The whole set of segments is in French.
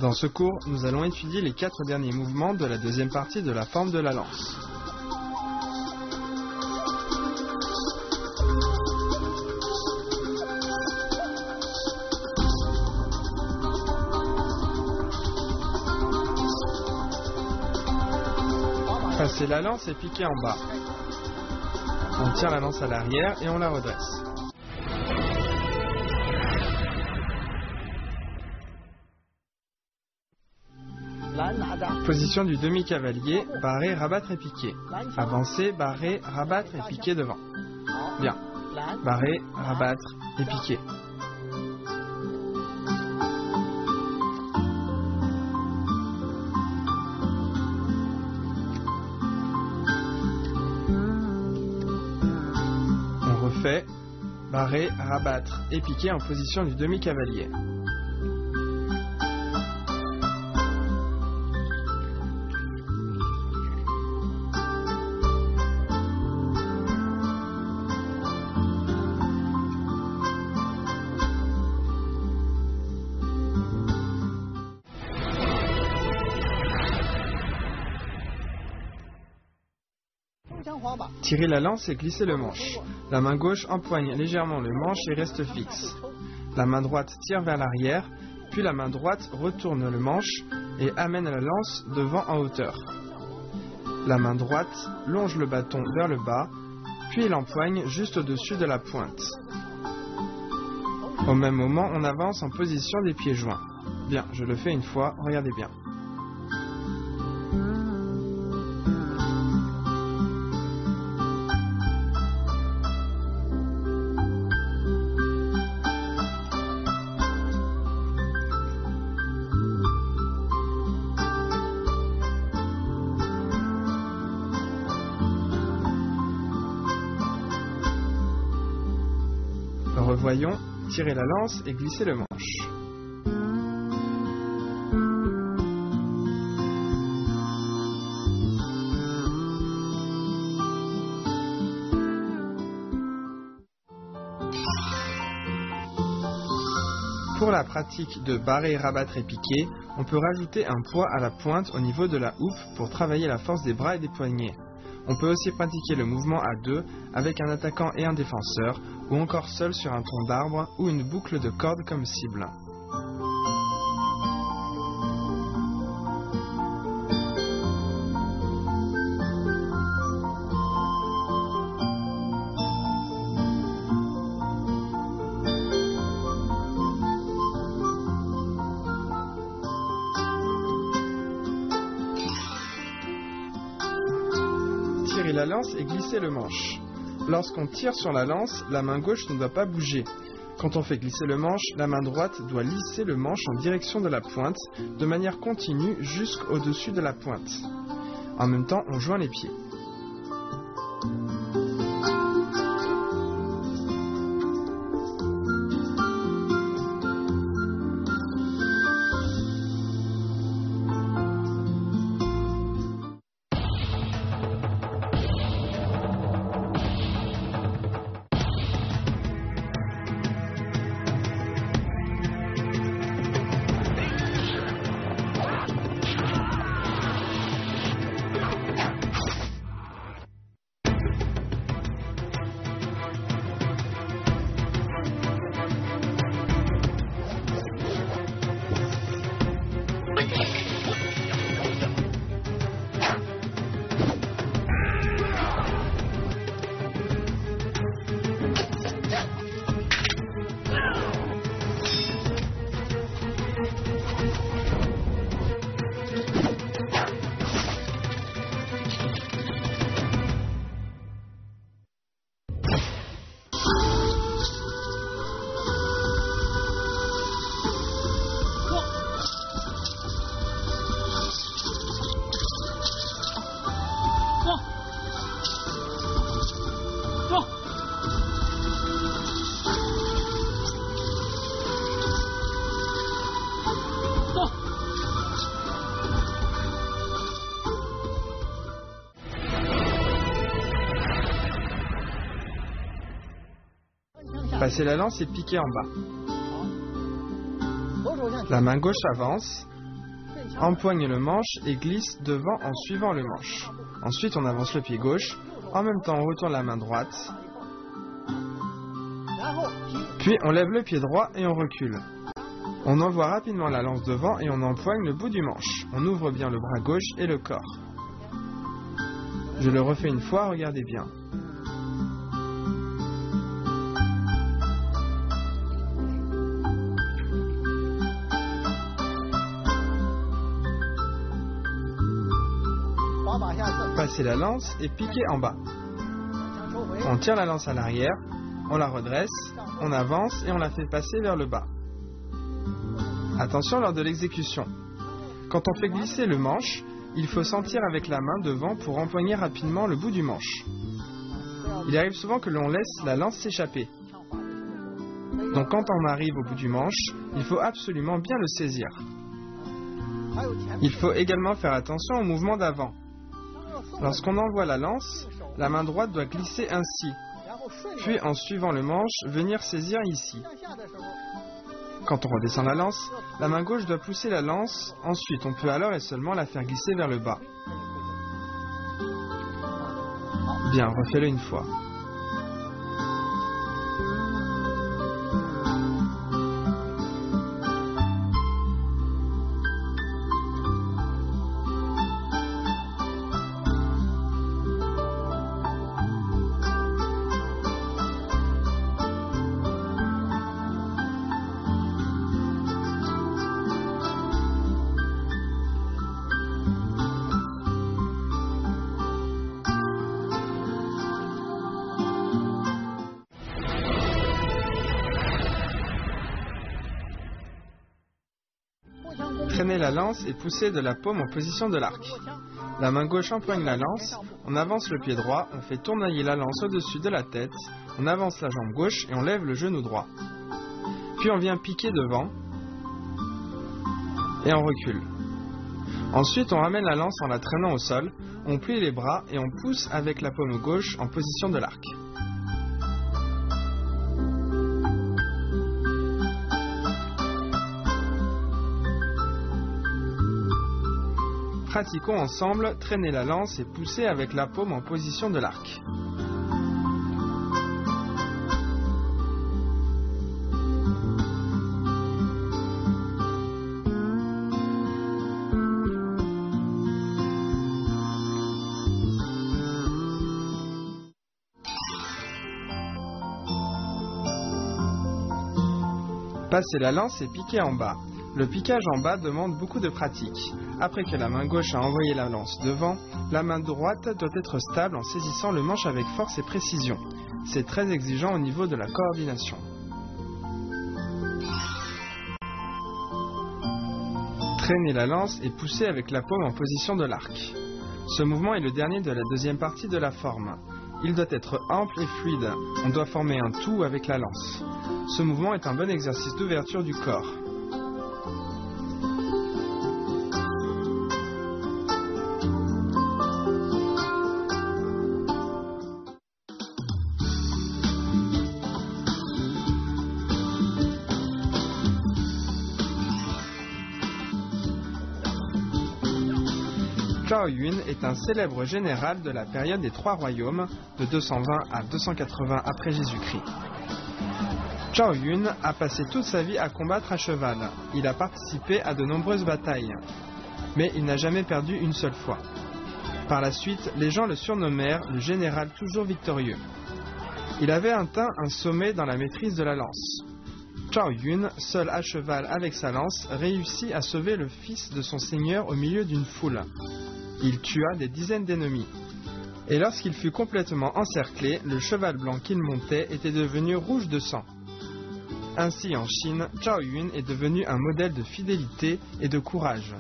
Dans ce cours, nous allons étudier les 4 derniers mouvements de la deuxième partie de la forme de la lance. Passer la lance et piquer en bas. On tire la lance à l'arrière et on la redresse. Position du demi-cavalier, barrer, rabattre et piquer. Avancer, barrer, rabattre et piquer devant. Bien. Barrer, rabattre et piquer. On refait. Barrer, rabattre et piquer en position du demi-cavalier. Tirez la lance et glissez le manche. La main gauche empoigne légèrement le manche et reste fixe. La main droite tire vers l'arrière, puis la main droite retourne le manche et amène la lance devant en hauteur. La main droite longe le bâton vers le bas, puis l'empoigne juste au-dessus de la pointe. Au même moment, on avance en position des pieds joints. Bien, je le fais une fois, regardez bien. Revoyons, tirez la lance et glissez le manche. Pour la pratique de barrer, rabattre et piquer, on peut rajouter un poids à la pointe au niveau de la houppe pour travailler la force des bras et des poignets. On peut aussi pratiquer le mouvement à deux avec un attaquant et un défenseur, ou encore seul sur un tronc d'arbre ou une boucle de corde comme cible. Tirez la lance et glissez le manche. Lorsqu'on tire sur la lance, la main gauche ne doit pas bouger. Quand on fait glisser le manche, la main droite doit lisser le manche en direction de la pointe, de manière continue jusqu'au-dessus de la pointe. En même temps, on joint les pieds. Passez la lance et piquez en bas. La main gauche avance, empoigne le manche et glisse devant en suivant le manche. Ensuite, on avance le pied gauche. En même temps, on retourne la main droite. Puis, on lève le pied droit et on recule. On envoie rapidement la lance devant et on empoigne le bout du manche. On ouvre bien le bras gauche et le corps. Je le refais une fois, regardez bien. Passez la lance et piquez en bas. On tire la lance à l'arrière, on la redresse, on avance et on la fait passer vers le bas. Attention lors de l'exécution. Quand on fait glisser le manche, il faut sentir avec la main devant pour empoigner rapidement le bout du manche. Il arrive souvent que l'on laisse la lance s'échapper. Donc quand on arrive au bout du manche, il faut absolument bien le saisir. Il faut également faire attention au mouvement d'avant. Lorsqu'on envoie la lance, la main droite doit glisser ainsi, puis en suivant le manche, venir saisir ici. Quand on redescend la lance, la main gauche doit pousser la lance, ensuite on peut alors et seulement la faire glisser vers le bas. Bien, refais-le une fois. Traînez la lance et poussez de la paume en position de l'arc. La main gauche empoigne la lance, on avance le pied droit, on fait tournoyer la lance au-dessus de la tête, on avance la jambe gauche et on lève le genou droit. Puis on vient piquer devant et on recule. Ensuite, on ramène la lance en la traînant au sol, on plie les bras et on pousse avec la paume gauche en position de l'arc. Pratiquons ensemble, traîner la lance et pousser avec la paume en position de l'arc. Passez la lance et piquez en bas. Le piquage en bas demande beaucoup de pratique. Après que la main gauche a envoyé la lance devant, la main droite doit être stable en saisissant le manche avec force et précision. C'est très exigeant au niveau de la coordination. Traînez la lance et poussez avec la paume en position de l'arc. Ce mouvement est le dernier de la deuxième partie de la forme. Il doit être ample et fluide. On doit former un tout avec la lance. Ce mouvement est un bon exercice d'ouverture du corps. Zhao Yun est un célèbre général de la période des Trois Royaumes, de 220 à 280 après Jésus-Christ. Zhao Yun a passé toute sa vie à combattre à cheval. Il a participé à de nombreuses batailles, mais il n'a jamais perdu une seule fois. Par la suite, les gens le surnommèrent le général toujours victorieux. Il avait atteint un sommet dans la maîtrise de la lance. Zhao Yun, seul à cheval avec sa lance, réussit à sauver le fils de son seigneur au milieu d'une foule. Il tua des dizaines d'ennemis. Et lorsqu'il fut complètement encerclé, le cheval blanc qu'il montait était devenu rouge de sang. Ainsi, en Chine, Zhao Yun est devenu un modèle de fidélité et de courage.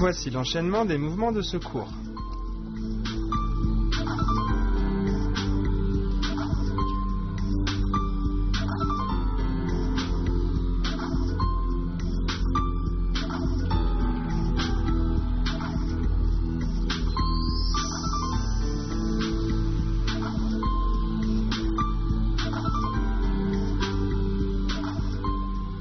Voici l'enchaînement des mouvements de secours.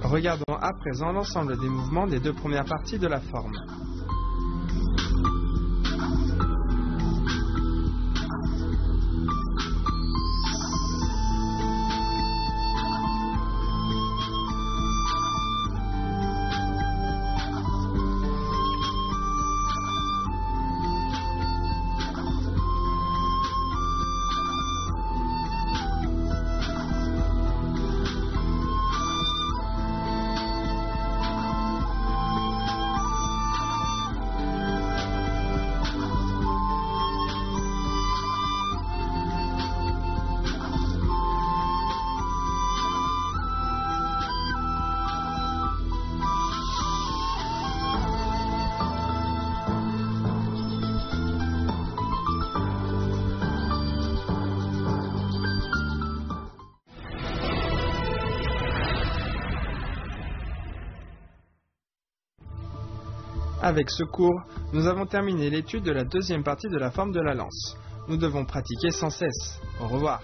Regardons à présent l'ensemble des mouvements des deux premières parties de la forme. Avec ce cours, nous avons terminé l'étude de la deuxième partie de la forme de la lance. Nous devons pratiquer sans cesse. Au revoir.